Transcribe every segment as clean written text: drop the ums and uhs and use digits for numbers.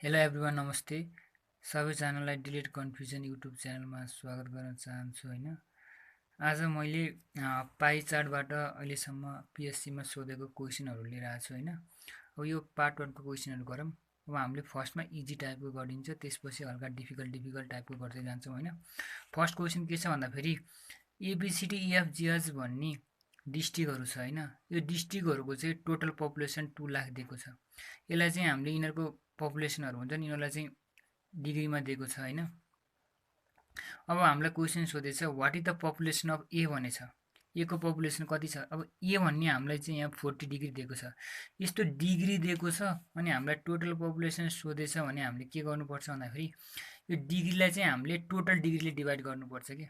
Hello everyone नमस्ते सबैजनालाई delete confusion YouTube च्यानलमा स्वागत गर्न चाहन्छु होइन। आज मैले पाइ चार्टबाट अहिलेसम्म पिएससीमा सोधेको क्वेसनहरू लिएर आएको छु होइन। अब यो पार्ट 1 को क्वेसनहरू गरौँ। अब हामीले फर्स्टमा इजी टाइपको गरिन्छ, त्यसपछि हल्का डिफिकल्ट टाइपको गर्दै जान्छौँ होइन। फर्स्ट क्वेसन के छ भन्दाखेरि एबिसिडिइएफजिएच भन्ने डिस्ट्रिक्टहरू छ होइन। यो डिस्ट्रिक्टहरूको चाहिँ टोटल पपुलेसन 2 लाख दिएको छ। यसलाई चाहिँ हामीले यिनीहरूको पपुलेसनहरू हुन्छ नि, यिनीहरूलाई चाहिँ डिग्रीमा दिएको छ होइन। अब हामीलाई क्वेसन सोधेछ what is the population of A भनेछ। ए को पपुलेसन कति छ। अब ए भन्ने हामीलाई चाहिँ यहाँ 40 डिग्री दिएको छ। यस्तो डिग्री दिएको छ अनि हामीलाई टोटल पपुलेसन सोधेछ भने हामीले के गर्नुपर्छ भन्दाखेरि यो डिग्रीलाई चाहिँ हामीले टोटल डिग्रीले डिभाइड गर्नुपर्छ कि।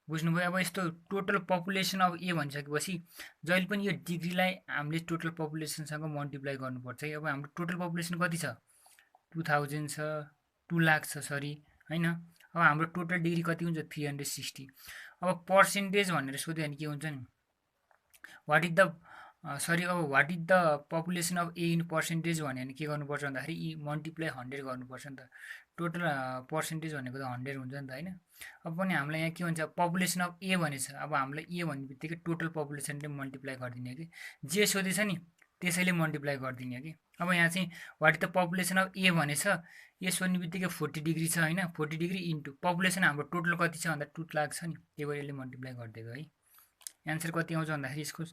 बुझ्नुभयो। अब यस्तो टोटल पपुलेसन अफ ए भनिसकेपछि जहिले पनि यो डिग्रीलाई हामीले टोटल पपुलेसनसँग मल्टिप्लाई गर्नुपर्छ है। अब हाम्रो टोटल पपुलेसन कति छ 2000 छ, 2 लाख छ सरी होइन। अब हाम्रो टोटल डिग्री कति हुन्छ 360। अब पर्सेन्टेज भनेर सोध्यो भने के हुन्छ नि वाट इज द अब what is the population of a in percentage भन्यो भने के गर्नुपर्छ भन्दाखेरि यी मल्टिप्लाई 100 गर्नुपर्छ नि त। टोटल पर्सेन्टेज भनेको त 100 हुन्छ नि त होइन। अब पनि हामीलाई यहाँ के हुन्छ पपुलेसन अफ ए भनेछ। अब हामीलाई ए भन्ने बित्तिकै टोटल पपुलेसनले मल्टिप्लाई गरिदिने कि जे सोधेछ नि त्यसैले मल्टिप्लाई गरिदिने कि। अब यहाँ चाहिँ what is the population of A भनेछ, ए सोध्ने बित्तिकै 40 डिग्री छ होइन। 40 डिग्री इन्टु पपुलेसन हाम्रो टोटल कति छ भन्दा 2 लाख छ नि, त्यही भएर यसले मल्टिप्लाई गरिदिएको है। एन्सर कति आउँछ भन्दाखेरि यसको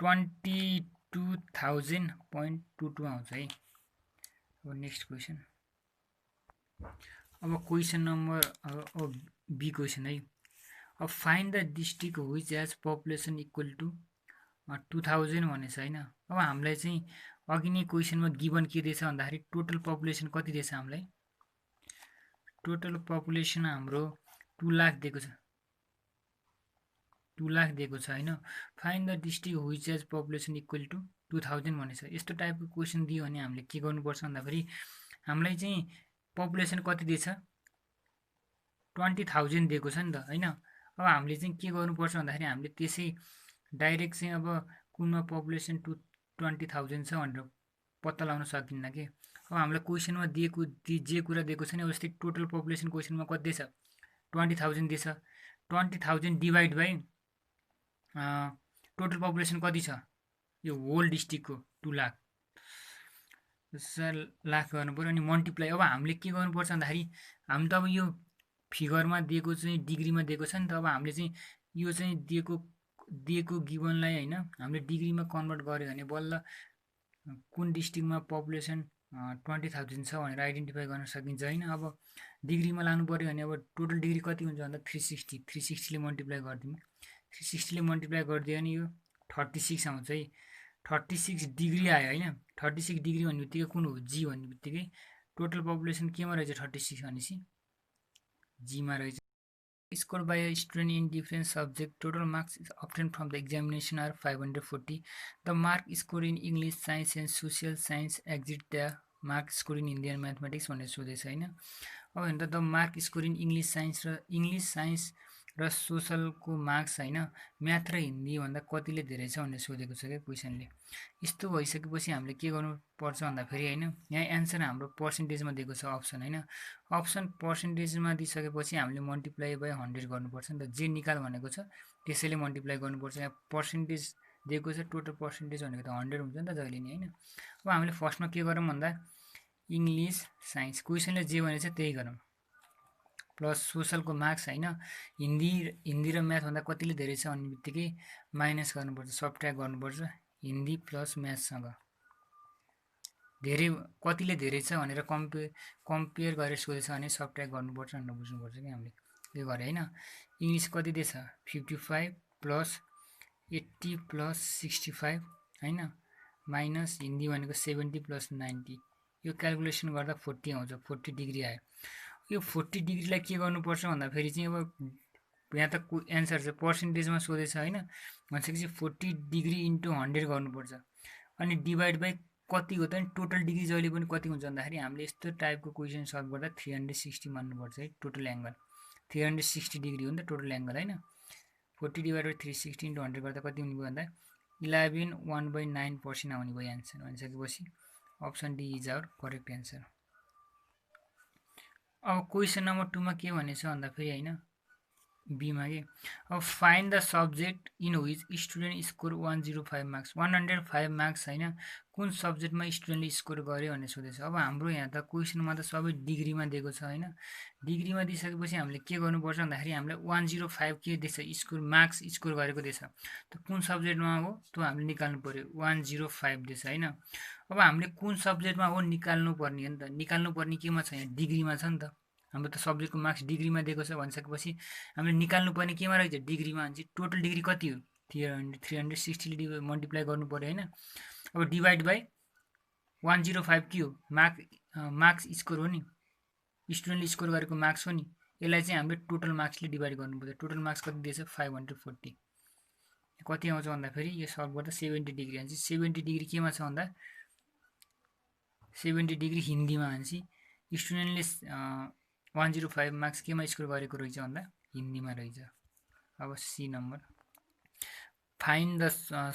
22,000.22 आउँछ है। अब नेक्स्ट क्वेसन। अब क्वेसन नम्बर बी क्वेसन है। अब find the district which has population equal to 2000 भनेछ होइन। अब हामीलाई चाहिँ अघि नै क्वेसनमा गिभन के दिएछ भन्दाखेरि टोटल पपुलेसन कति दिएछ हामीलाई। टोटल पपुलेसन हाम्रो 2 लाख दिएको छ, 2 लाख दिएको छ होइन। Find the district which has population equal to 2000 भनेछ। यस्तो टाइपको क्वेसन दियो भने हामीले के गर्नुपर्छ भन्दाखेरि हामीलाई चाहिँ पपुलेसन कति दिएछ 20,000 दिएको छ नि त होइन। अब हामीले चाहिँ के गर्नुपर्छ भन्दाखेरि हामीले त्यसै डाइरेक्ट चाहिँ अब कुनमा पपुलेसन 20,000 छ भनेर पत्ता लगाउन सकिन्न कि। अब हामीलाई क्वेसनमा दिएको जे कुरा दिएको छ नि, अब जस्तै टोटल पपुलेसन क्वेसनमा कति दिएछ 20,000 दिएछ। 20,000 डिभाइड बाई टोटल पपुलेसन कति छ यो होल डिस्ट्रिक्टको 2 लाख लाख गर्नु पऱ्यो अनि मल्टिप्लाई। अब हामीले के गर्नुपर्छ भन्दाखेरि हामी त अब यो फिगरमा दिएको चाहिँ डिग्रीमा दिएको छ नि त। अब हामीले चाहिँ यो चाहिँ दिएको गिभनलाई होइन हामीले डिग्रीमा कन्भर्ट गऱ्यो भने बल्ल कुन डिस्ट्रिक्टमा पपुलेसन 20,000 छ भनेर आइडेन्टिफाई गर्न सकिन्छ होइन। अब डिग्रीमा लानु पऱ्यो भने अब टोटल डिग्री कति हुन्छ भन्दा 360ले मल्टिप्लाई गरिदिउँ। 360ले मल्टिप्लाई गरिदियो भने यो 36 आउँछ है। 36 डिग्री आयो होइन। 36 डिग्री भन्ने बित्तिकै कुन हो जी भन्ने बित्तिकै टोटल पपुलेसन केमा रहेछ 36 भनेपछि जीमा रहेछ। Scored by a student in different subject, total marks obtained from the examination are 540. The mark scored in English, Science and Social Science exceed the mark scored in Indian Mathematics भनेर सोधेछ होइन। अब हेर्नु त the mark score in English science र सोसलको marks होइन math र हिन्दी भन्दा कतिले धेरै छ भनेर सोधेको छ क्या क्वेसनले। यस्तो भइसकेपछि हामीले के गर्नुपर्छ भन्दाखेरि होइन यहाँ एन्सर हाम्रो पर्सेन्टेजमा दिएको छ अप्सन होइन। अप्सन पर्सेन्टेजमा दिइसकेपछि हामीले मल्टिप्लाई बाई 100 गर्नुपर्छ नि त। जे निकाल भनेको छ त्यसैले मल्टिप्लाई गर्नुपर्छ। यहाँ पर्सेन्टेज दिएको छ टोटल पर्सेन्टेज भनेको त 100 हुन्छ नि त जहिले नि होइन। अब हामीले फर्स्टमा के गरौँ भन्दा इङ्ग्लिस साइन्स क्वेसनले जे भनेछ त्यही गरौँ प्लस सोसलको मार्क्स होइन हिन्दी र म्याथभन्दा कतिले धेरै छ भन्ने बित्तिकै माइनस गर्नुपर्छ, सबट्र्याक्ट गर्नुपर्छ हिन्दी प्लस म्याथसँग। धेरै कतिले धेरै छ भनेर कम्पेयर गरेर सोधेछ भने सबट्र्याक्ट गर्नुपर्छ भनेर बुझ्नुपर्छ कि हामीले यो गरे होइन। इङ्ग्लिस कति दिएछ 55 प्लस 80 प्लस 65 होइन माइनस हिन्दी भनेको 70 प्लस 90। यो क्यालकुलेसन गर्दा 40 आउँछ, 40 डिग्री आयो। यो 40 डिग्रीलाई के गर्नुपर्छ भन्दाखेरि चाहिँ अब यहाँ त एन्सर चाहिँ पर्सेन्टेजमा सोधेछ होइन भनेपछि 40 डिग्री इन्टु 100 गर्नुपर्छ अनि डिभाइड बाई कति हो त नि टोटल डिग्री जहिले पनि कति हुन्छ भन्दाखेरि हामीले यस्तो टाइपको क्वेसन सल्भ गर्दा 360 मान्नुपर्छ है टोटल एङ्गल। 360 डिग्री हो नि त टोटल एङ्गल होइन। 40 डिभाइड बाई 360 इन्टु 100 गर्दा कति हुने भयो भन्दा 11/1/9% आउने भयो एन्सर भनिसकेपछि option D is our correct answer. अब क्वेसन नम्बर 2 मा के भनेछ भन्दाखेरि हैन बीमा के अब find the subject in which student score 105 marks 105 marks होइन कुन सब्जेक्टमा स्टुडेन्टले स्कोर गर्यो भनेर सोधेछ। अब हाम्रो यहाँ त क्वेसनमा त सबै डिग्रीमा दिएको छ होइन। डिग्रीमा दिइसकेपछि हामीले के गर्नुपर्छ भन्दाखेरि हामीलाई 105 के दिएछ स्कोर मार्क्स स्कोर गरेको दिएछ। त कुन सब्जेक्टमा हो त्यो हामीले निकाल्नु पर्यो 105 दिएछ होइन। अब हामीले कुन सब्जेक्टमा हो निकाल्नु पर्ने हो नि त। निकाल्नु पर्ने केमा छ यहाँ डिग्रीमा छ नि त। हाम्रो त सब्जेक्टको मार्क्स डिग्रीमा दिएको छ भनिसकेपछि हामीले निकाल्नु पर्ने केमा रहेछ डिग्रीमा भने चाहिँ टोटल डिग्री कति हो 360ले मल्टिप्लाई गर्नु पर्यो होइन। अब डिभाइड बाई 105 के हो मार्क्स स्कोर हो नि स्टुडेन्टले स्कोर गरेको मार्क्स हो नि। यसलाई चाहिँ हामीले टोटल मार्क्सले डिभाइड गर्नुपर्छ। टोटल मार्क्स कति दिएछ 540 कति आउँछ भन्दाखेरि यो सल्भ गर्दा 70 डिग्री आन्छ। 70 डिग्री केमा छ भन्दा 70 डिग्री हिन्दीमा आन्छ। स्टुडेन्टले 105 मार्क्स केमा स्कोर गरेको रहेछ भन्दा हिन्दीमा रहेछ। अब C number find the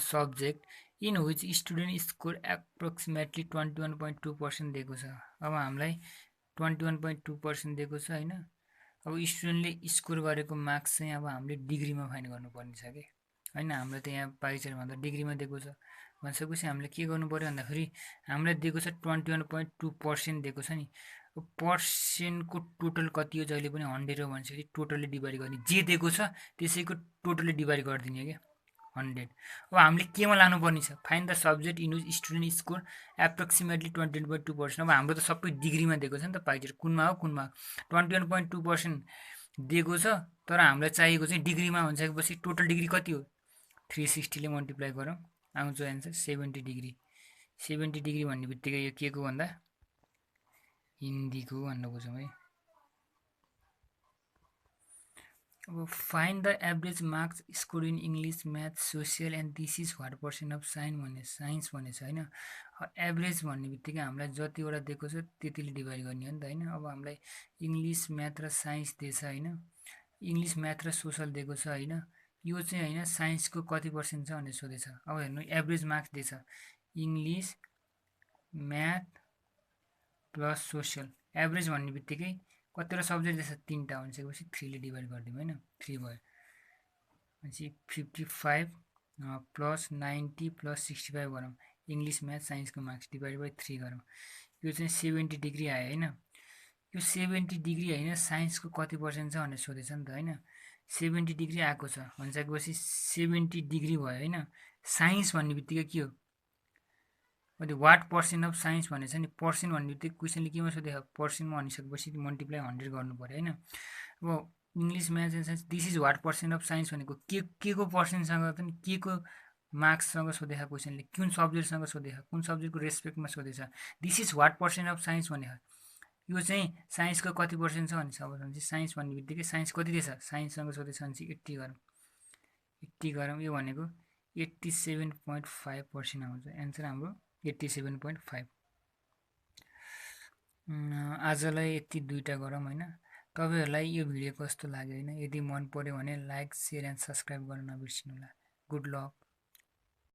subject in which student score approximately 21.2% दिएको छ। अब हामीलाई 21.2% दिएको छ होइन। अब स्टुडेन्टले स्कोर गरेको मार्क्स चाहिँ अब हामीले डिग्रीमा फाइन्ड गर्नुपर्ने छ कि होइन। हामीलाई त यहाँ पाइन्छ भन्दा डिग्रीमा दिएको छ भनिसकेपछि हामीले के गर्नु पर्यो भन्दाखेरि हामीलाई दिएको छ 21.2% दिएको छ नि। पर्सेन्टको टोटल कति हो जहिले पनि 100 हो भनेपछि टोटलले डिभाइड गर्ने जे दिएको छ त्यसैको टोटलले डिभाइड गरिदिने क्या 100। अब हामीले केमा लानुपर्ने छ find the subject in which student score approximately 21.2%। अब हाम्रो त सबै डिग्रीमा दिएको छ नि त पाइन्छ कुनमा हो 21.2% दिएको छ। तर हामीलाई चाहिएको चाहिँ डिग्रीमा भनिसकेपछि टोटल डिग्री कति हो 360ले मल्टिप्लाई गरौँ आउँछ एन्सर 70 डिग्री। 70 डिग्री भन्ने बित्तिकै यो के को भन्दा हिन्दीको भन्न खोजौँ है। अब find the average marks score in English math social and this is what percent of science भनेछ होइन। एभरेज भन्ने बित्तिकै हामीलाई जतिवटा दिएको छ त्यतिले डिभाइड गर्ने हो नि त होइन। अब हामीलाई इङ्ग्लिस म्याथ र साइन्स दिएछ होइन। इङ्ग्लिस म्याथ र सोसल दिएको छ होइन। यो चाहिँ होइन साइन्सको कति पर्सेन्ट छ भनेर सोधेछ। अब हेर्नु एभरेज मार्क्स दिएछ English math plus social average भन्ने बित्तिकै कतिवटा सब्जेक्ट दिएछ 3टा भनिसकेपछि 3ले डिभाइड गरिदिउँ होइन 3 भयो भनेपछि 55 प्लस 90 प्लस 65 गरौँ इङ्ग्लिस म्याथ साइन्सको मार्क्स डिभाइड बाई 3 गरौँ। यो चाहिँ 70 डिग्री आयो होइन। यो 70 डिग्री होइन साइन्सको कति पर्सेन्ट छ भनेर सोधेछ नि त होइन। 70 डिग्री आएको छ भनिसकेपछि 70 डिग्री भयो होइन। साइन्स भन्ने बित्तिकै के हो अहिले वाट पर्सेन्ट अफ साइन्स भनेछ नि। पर्सेन्ट भन्ने बित्तिकै क्वेसनले केमा सोधेको पर्सेन्टमा भनिसकेपछि मल्टिप्लाई 100 गर्नु पऱ्यो होइन। अब English math and science this is what percent of science भनेको के को पर्सेन्टसँग त नि के को मार्क्ससँग सोधेको क्वेसनले कुन सब्जेक्टसँग सोधेको कुन सब्जेक्टको रेस्पेक्टमा सोधेछ। This is what percent of science भनेको यो चाहिँ साइन्सको कति पर्सेन्ट छ भनेछ। अब चाहिँ साइन्स भन्ने बित्तिकै साइन्स कति दिएछ साइन्ससँग सोधेछ भने चाहिँ 80 गरौँ 80 गरौँ। यो भनेको 87.5% आउँछ एन्सर हाम्रो 87.5। आजलाई यति 2टा गरौँ होइन। तपाईँहरूलाई यो भिडियो कस्तो लाग्यो होइन। यदि मन पर्यो भने लाइक सेयर एन्ड सब्सक्राइब गर्न नबिर्सिनु होला। Good lock.